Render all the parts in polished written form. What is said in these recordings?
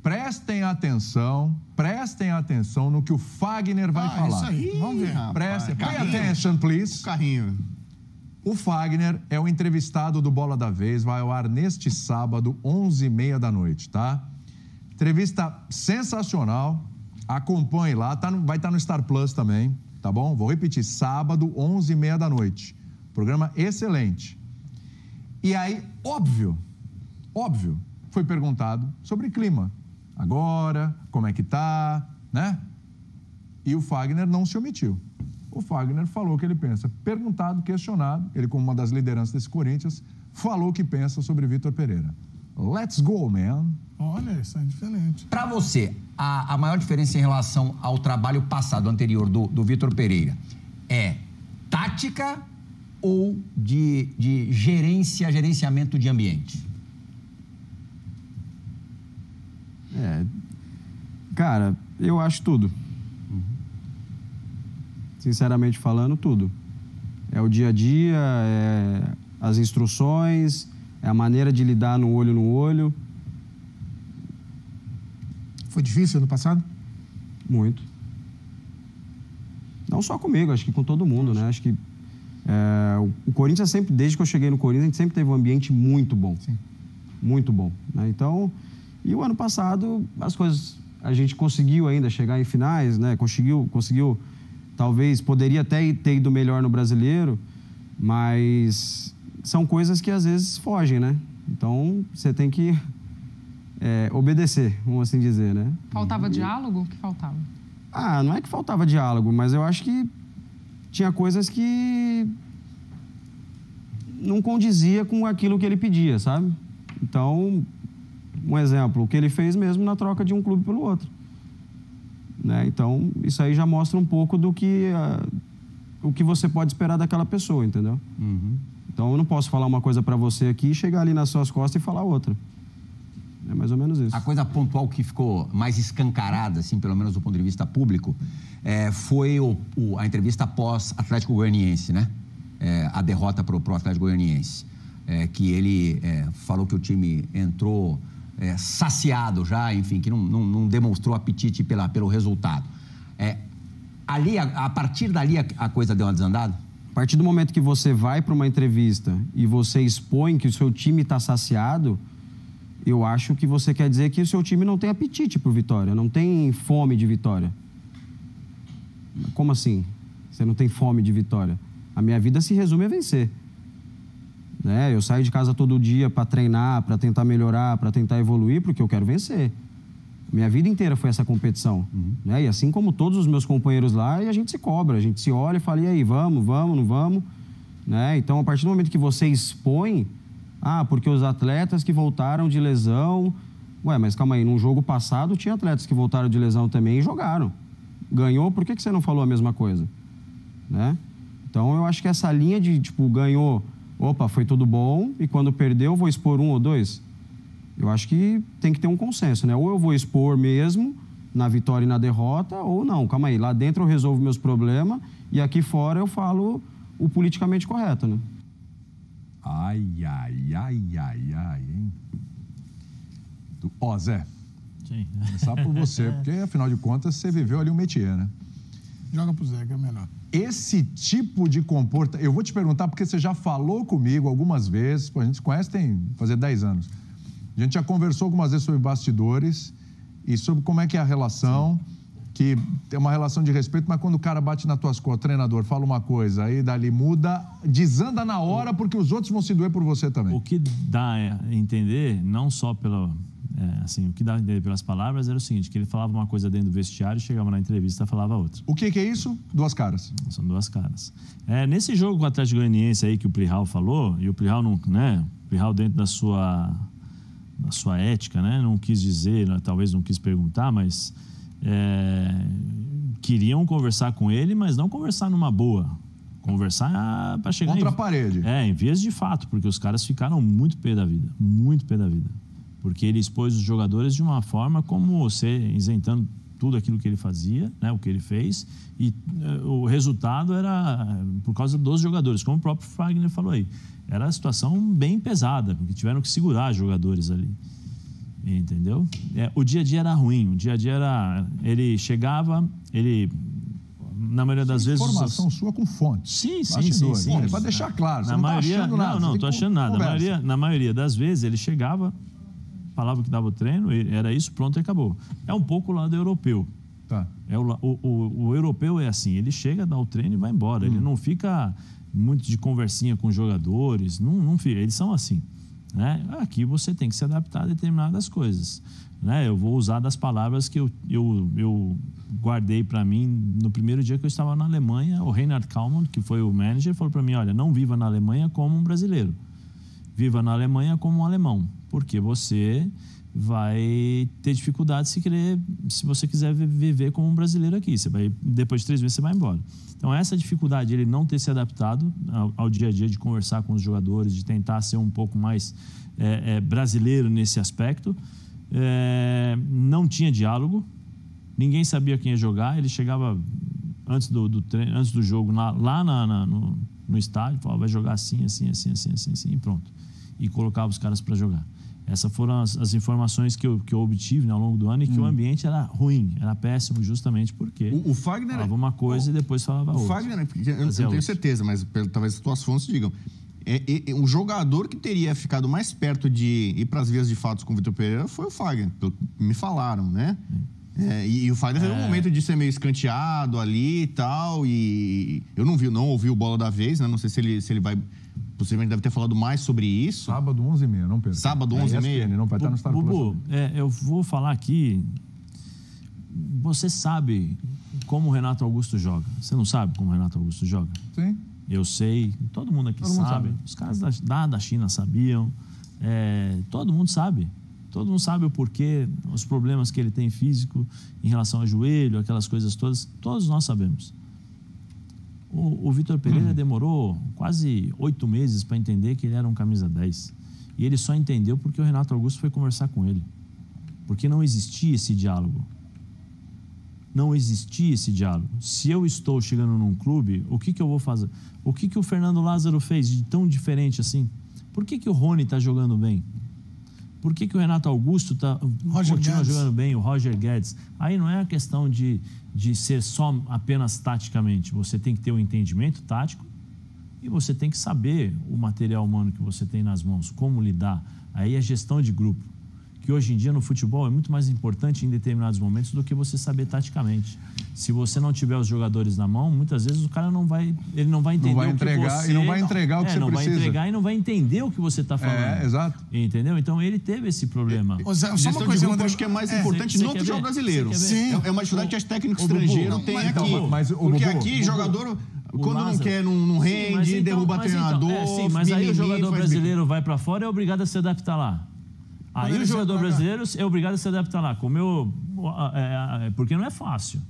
prestem atenção no que o Fagner vai falar. Isso aí, vamos ver. Pay attention, please. Carrinho. O Fagner é o entrevistado do Bola da Vez, vai ao ar neste sábado, 11h30 da noite, tá? Entrevista sensacional, acompanhe lá, vai estar no Star Plus também, tá bom? Vou repetir, sábado, 11h30 da noite. Programa excelente. E aí, óbvio, foi perguntado sobre clima. Agora, como é que tá, né? E o Fagner não se omitiu. O Fagner falou o que ele pensa. Perguntado, questionado, ele como uma das lideranças desse Corinthians, falou o que pensa sobre Vitor Pereira. Let's go, man. Olha, isso é diferente. Para você, a maior diferença em relação ao trabalho passado, anterior do Vitor Pereira, é tática ou de gerenciamento de ambiente? Cara, eu acho tudo. Sinceramente falando, tudo. É o dia a dia, é as instruções, é a maneira de lidar no olho. Foi difícil no passado? Muito. Não só comigo, acho que com todo mundo, né? Acho que o Corinthians sempre, desde que eu cheguei no Corinthians, a gente sempre teve um ambiente muito bom. Sim. Muito bom, né? Então, e o ano passado, as coisas, a gente conseguiu ainda chegar em finais, né? Conseguiu, talvez, poderia até ter ido melhor no Brasileiro, mas são coisas que às vezes fogem, né? Então, você tem que obedecer, vamos assim dizer, né? Faltava diálogo? O que faltava? Não é que faltava diálogo, mas eu acho que tinha coisas que não condizia com aquilo que ele pedia, sabe? Então, um exemplo, o que ele fez mesmo na troca de um clube pelo outro. Né? Então, isso aí já mostra um pouco do que o que você pode esperar daquela pessoa, entendeu? Uhum. Então, eu não posso falar uma coisa pra você aqui, chegar ali nas suas costas e falar outra. É mais ou menos isso. A coisa pontual que ficou mais escancarada, assim, pelo menos do ponto de vista público, foi a entrevista após Atlético Goianiense, né? A derrota pro Atlético Goianiense. Que ele falou que o time entrou saciado já, enfim, que não demonstrou apetite pelo resultado. A partir dali, a coisa deu uma desandada? A partir do momento que você vai para uma entrevista e você expõe que o seu time está saciado, eu acho que você quer dizer que o seu time não tem apetite por vitória, não tem fome de vitória. Como assim? Você não tem fome de vitória? A minha vida se resume a vencer. Né? Eu saio de casa todo dia para treinar, para tentar melhorar, para tentar evoluir, porque eu quero vencer. Minha vida inteira foi essa competição. Né? E assim como todos os meus companheiros lá, e a gente se cobra, a gente se olha e fala, e aí, vamos, não vamos? Né? Então, a partir do momento que você expõe, porque os atletas que voltaram de lesão... Ué, mas calma aí, num jogo passado tinha atletas que voltaram de lesão também e jogaram. Ganhou, por que você não falou a mesma coisa? Né? Então, eu acho que essa linha de, ganhou, opa, foi tudo bom, e quando perdeu, vou expor um ou dois. Eu acho que tem que ter um consenso, né? Ou eu vou expor mesmo, na vitória e na derrota, ou não, calma aí, lá dentro eu resolvo meus problemas, e aqui fora eu falo o politicamente correto, né? Ai, hein? Zé. Sim. Começar por você, porque afinal de contas você viveu ali um métier, né? Joga pro Zé, que é melhor. Esse tipo de comportamento... Eu vou te perguntar, porque você já falou comigo algumas vezes, a gente se conhece tem fazer 10 anos. A gente já conversou algumas vezes sobre bastidores e sobre como é que é a relação, que tem uma relação de respeito, mas quando o cara bate nas tuas costas, o treinador fala uma coisa, aí dali muda, desanda na hora, porque os outros vão se doer por você também. O que dá a entender, não só pelo... o que dá a entender pelas palavras era o seguinte, que ele falava uma coisa dentro do vestiário, chegava na entrevista e falava outra. O que é isso? Duas caras. São duas caras. Nesse jogo com o Atlético Goianiense aí que o Plihal falou, e o Plihal não, né? O Plihal dentro da sua ética, né? Não quis dizer, talvez não quis perguntar, mas queriam conversar com ele, mas não conversar numa boa. Conversar para chegar... Contra a parede. Em vias de fato, porque os caras ficaram muito pé da vida. Muito pé da vida. Porque ele expôs os jogadores de uma forma como você, isentando tudo aquilo que ele fazia, né, o que ele fez, e o resultado era por causa dos jogadores, como o próprio Fagner falou aí. Era a situação bem pesada, porque tiveram que segurar os jogadores ali. Entendeu? O dia a dia era ruim. O dia a dia era... Ele chegava, na maioria das vezes... Informação sua com fontes. Sim. Para deixar claro, você na não maioria, tá achando nada. Não estou achando nada. Na maioria das vezes, ele chegava, falava que dava o treino, era isso, pronto e acabou. É um pouco o lado europeu. Tá. O europeu é assim, ele chega, dá o treino e vai embora. Ele não fica muito de conversinha com os jogadores, não fica, eles são assim. Né? Aqui você tem que se adaptar a determinadas coisas. Né? Eu vou usar das palavras que eu guardei para mim no primeiro dia que eu estava na Alemanha. O Reinhard Kalmann, que foi o manager, falou para mim, olha, não viva na Alemanha como um brasileiro. Viva na Alemanha como um alemão, porque você vai ter dificuldade se você quiser viver como um brasileiro aqui. Depois de 3 meses você vai embora. Então, essa dificuldade, ele não ter se adaptado ao dia a dia, de conversar com os jogadores, de tentar ser um pouco mais brasileiro nesse aspecto. Não tinha diálogo, ninguém sabia quem ia jogar. Ele chegava antes do jogo lá no estádio, falava, vai jogar assim, e pronto. E colocava os caras para jogar. Essas foram as informações que eu obtive, né, ao longo do ano, e que o ambiente era ruim, era péssimo, justamente porque o Fagner falava uma coisa e depois falava outra. O Fagner, eu não tenho certeza, mas talvez as tuas fontes digam, o jogador que teria ficado mais perto de ir para as vias de fato com o Vitor Pereira foi o Fagner, me falaram, né? E o Fagner teve um momento de ser meio escanteado ali e tal, e eu não ouvi o Bola da Vez, né? Não sei se ele vai... Possivelmente deve ter falado mais sobre isso. Sábado, 11h30, não perca. Sábado, 11h30? Não vai estar no Star Plus. Bubu, eu vou falar aqui... Você sabe como o Renato Augusto joga. Você não sabe como o Renato Augusto joga? Sim. Eu sei. Todo mundo aqui sabe. Os caras da China sabiam. Todo mundo sabe. Todo mundo sabe o porquê, os problemas que ele tem físico em relação ao joelho, aquelas coisas todas. Todos nós sabemos. O Vitor Pereira demorou quase 8 meses para entender que ele era um camisa 10. E ele só entendeu porque o Renato Augusto foi conversar com ele. Porque não existia esse diálogo. Não existia esse diálogo. Se eu estou chegando num clube, o que eu vou fazer? O que o Fernando Lázaro fez de tão diferente assim? Por que o Rony está jogando bem? Por que o Renato Augusto continua jogando bem, o Roger Guedes? Aí não é a questão de ser só apenas taticamente. Você tem que ter um entendimento tático e você tem que saber o material humano que você tem nas mãos, como lidar. Aí é gestão de grupo, que hoje em dia no futebol é muito mais importante em determinados momentos do que você saber taticamente. Se você não tiver os jogadores na mão, muitas vezes o cara não vai entender não vai entregar, o que você... E não vai entregar o que você não precisa. Não vai entregar e não vai entender o que você está falando. Exato. Entendeu? Então ele teve esse problema. Só uma coisa, eu acho que é mais importante no futebol brasileiro. Sim. É uma dificuldade que as técnicos estrangeiros têm aqui. Porque aqui, jogador, quando não quer, não rende, derruba treinador. Mas aí o jogador brasileiro vai para fora e é obrigado a se adaptar lá. Aí o jogador brasileiro é obrigado a se adaptar lá. Porque não é fácil.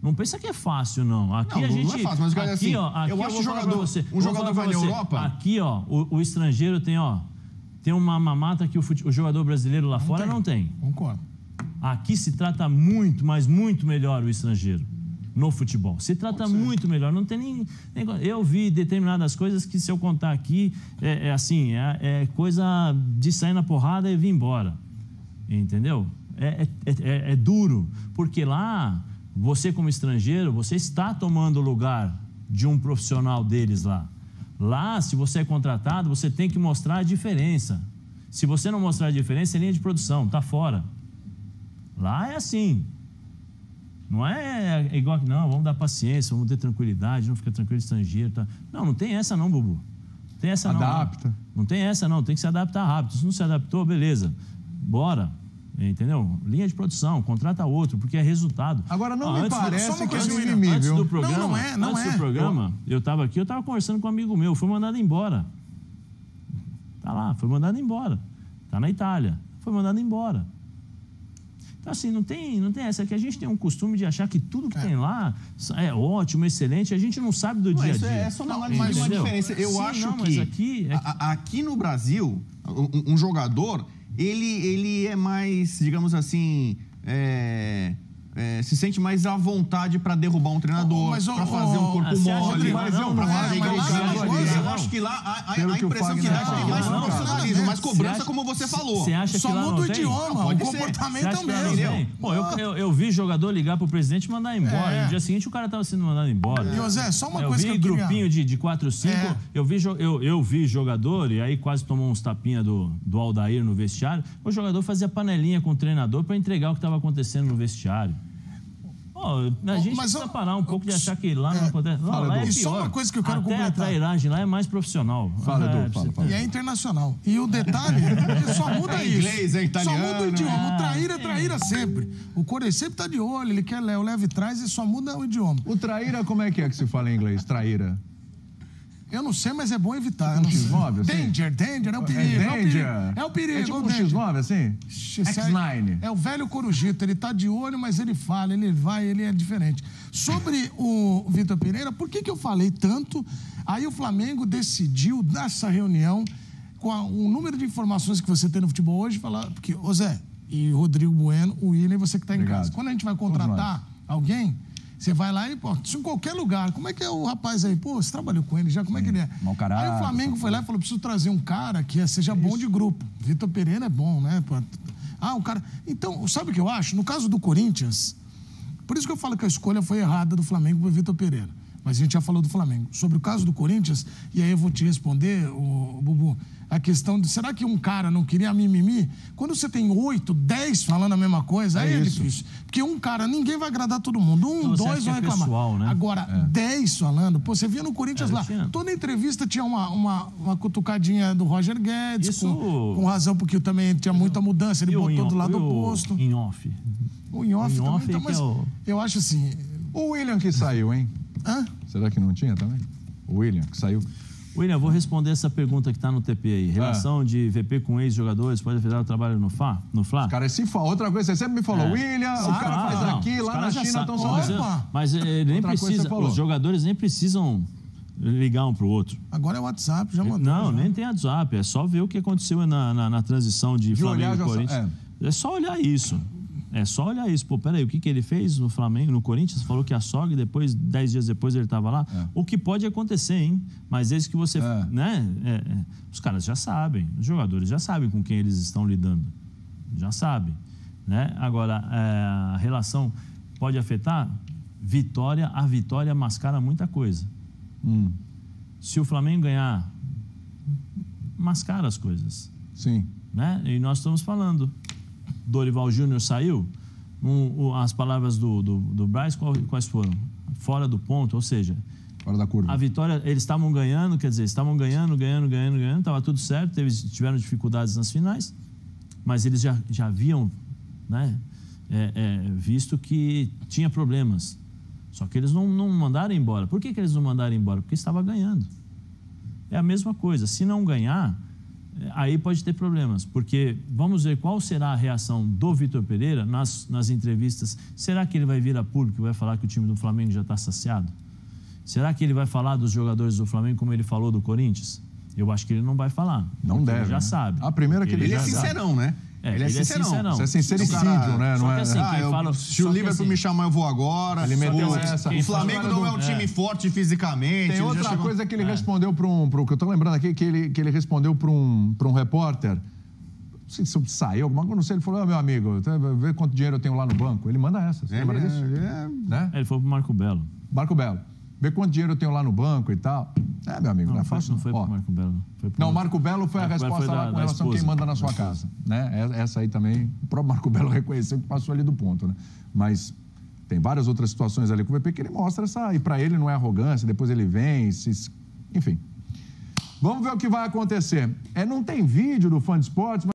Não pensa que é fácil, não. Aqui não é fácil, mas aqui, assim, eu acho que um jogador vai na Europa... Aqui, o estrangeiro tem uma mamata que o jogador brasileiro lá fora não tem. Concordo. Aqui se trata muito, mas muito melhor o estrangeiro no futebol. Se trata muito melhor. Não tem nem... Eu vi determinadas coisas que, se eu contar aqui, é coisa de sair na porrada e vir embora. Entendeu? É duro. Porque lá... Você, como estrangeiro, você está tomando o lugar de um profissional deles lá. Lá, se você é contratado, você tem que mostrar a diferença. Se você não mostrar a diferença, é linha de produção, está fora. Lá é assim. Não é igual que, não, vamos dar paciência, vamos ter tranquilidade, não fica tranquilo estrangeiro. Tá. Não tem essa não, Bubu. Tem essa não. Adapta. Não tem essa não, tem que se adaptar rápido. Se não se adaptou, beleza. Bora. Entendeu? Linha de produção, contrata outro, porque é resultado. Agora, não me parece que é antes mimimi, viu? Do programa, antes do programa, eu estava aqui, eu estava conversando com um amigo meu, foi mandado embora. Tá lá, foi mandado embora. Tá na Itália, foi mandado embora. Então, assim, não tem essa. Que a gente tem um costume de achar que tudo que tem lá é ótimo, excelente, a gente não sabe do dia a dia. É só uma diferença. Eu acho que aqui no Brasil, um jogador... Ele é mais, digamos assim, se sente mais à vontade para derrubar um treinador, para fazer um corpo mole. Mas eu acho que que lá a Pelo que o impressão que Fagner dá é fala, mais não, profissionalismo, mais cobrança, acha- como você falou. Você acha que Só lá muda não o tem? idioma, o Pode ser. comportamento Você é acha o que lá não mesmo. tem? Pô, eu vi jogador ligar pro presidente e mandar embora. É. No dia seguinte o cara tava sendo mandado embora. E, ô Zé, só uma eu coisa vi que eu queria... grupinho de 4, 5. É. Eu vi jogador, e aí quase tomou uns tapinha do Aldair no vestiário. O jogador fazia panelinha com o treinador para entregar o que estava acontecendo no vestiário. Pô, a gente precisa parar um pouco de achar que lá não acontece. Não, lá é E pior. só uma coisa que eu quero Até completar. a trairagem lá é mais profissional. Fala, Edu, fala. E é internacional. E o detalhe, ele só muda É isso. inglês, é italiano. Só muda o idioma. O traíra é traíra sempre. O Corinthians sempre tá de olho, ele quer o leve trás e só muda o idioma. O traíra, como é que se fala em inglês? Traíra. Eu não sei, mas é bom evitar. Eu não sei. X9, assim? Danger, é o perigo. Danger. É o perigo. É tipo o um danger. X9, assim? X9. É o velho corujito, ele tá de olho, mas ele fala, ele vai, ele é diferente. Sobre o Vitor Pereira, por que eu falei tanto? Aí o Flamengo decidiu, nessa reunião, com o número de informações que você tem no futebol hoje, falar, porque, ô Zé, e Rodrigo Bueno, o William, você que tá em Obrigado. casa. Quando a gente vai contratar alguém, você vai lá e, pô, isso em qualquer lugar. Como é que é o rapaz aí? Pô, você trabalhou com ele já, como é que ele é? mau caráter, Aí o Flamengo foi lá e falou, preciso trazer um cara que seja bom de grupo. Vitor Pereira é bom, né? Pô, um cara... Então, sabe o que eu acho? No caso do Corinthians, por isso que eu falo que a escolha foi errada do Flamengo pro Vitor Pereira. Mas a gente já falou do Flamengo. Sobre o caso do Corinthians, e aí eu vou te responder, Bubu, a questão de, será que um cara não queria mimimi? Quando você tem 8, 10 falando a mesma coisa, aí é difícil. Porque um cara, ninguém vai agradar todo mundo. Então, você 2 acha que vão é reclamar. pessoal, né? Agora, 10 falando, pô, você via no Corinthians lá, toda entrevista tinha uma cutucadinha do Roger Guedes, Isso... com razão, porque também tinha muita mudança, ele botou do lado oposto. Em off. O in off também, então, mas eu acho assim... O William que saiu, hein? Hã? Será que não tinha também? O William que saiu. William, vou responder essa pergunta que está no TP aí. Relação de VP com ex-jogadores pode afetar o trabalho no Fla? Cara, se for outra coisa, você sempre me falou, William, o cara faz aqui, lá na China estão sabendo. Mas ele nem precisa, os jogadores nem precisam ligar um para o outro. Agora é o WhatsApp, já mandou. Não, nem tem WhatsApp, é só ver o que aconteceu na transição de Flamengo e Corinthians. É só olhar isso. É só olhar isso. Pô, peraí, o que ele fez no Flamengo, no Corinthians? Falou que a sogra, depois, 10 dias depois, ele estava lá. O que pode acontecer, hein? Mas desde que você... Né? Os caras já sabem, os jogadores já sabem com quem eles estão lidando. Já sabem. Né? Agora, a relação pode afetar? A vitória mascara muita coisa. Se o Flamengo ganhar, mascara as coisas. Sim. Né? E nós estamos falando... Dorival Júnior saiu, as palavras do Braz quais foram? Fora do ponto, ou seja... Fora da curva. A vitória, eles estavam ganhando, quer dizer, estavam ganhando, estava tudo certo, tiveram dificuldades nas finais, mas eles já haviam, né, visto que tinha problemas. Só que eles não mandaram embora. Por que eles não mandaram embora? Porque estava ganhando. É a mesma coisa, se não ganhar... Aí pode ter problemas, porque vamos ver qual será a reação do Vitor Pereira nas entrevistas. Será que ele vai vir a público e vai falar que o time do Flamengo já está saciado? Será que ele vai falar dos jogadores do Flamengo como ele falou do Corinthians? Eu acho que ele não vai falar. Não deve. Ele já sabe. A primeira que ele é sincerão, né? Ele é sincerão. Isso é sincericídio, né? Só Não que é... assim, se o Liverpool me chamar, eu vou agora. Ele meteu essa. O Flamengo não é um time forte fisicamente. Tem outra coisa que ele respondeu para um... que eu estou lembrando aqui, que ele respondeu para um repórter. Não sei se saiu, alguma coisa, não sei. Ele falou, meu amigo, vê quanto dinheiro eu tenho lá no banco. Ele manda essa. Você lembra disso? Né? Ele foi pro Marco Belo. Marco Belo. Vê quanto dinheiro eu tenho lá no banco e tal. Meu amigo, não é fácil. Não foi pro Marco Belo. Não, o Marco Belo foi a resposta lá com relação a quem manda na sua casa. Né? Essa aí também, o próprio Marco Belo reconheceu que passou ali do ponto. Né? Mas tem várias outras situações ali com o VP que ele mostra essa... E para ele não é arrogância, depois ele vem, enfim. Vamos ver o que vai acontecer. Não tem vídeo do Fã de Esportes, mas...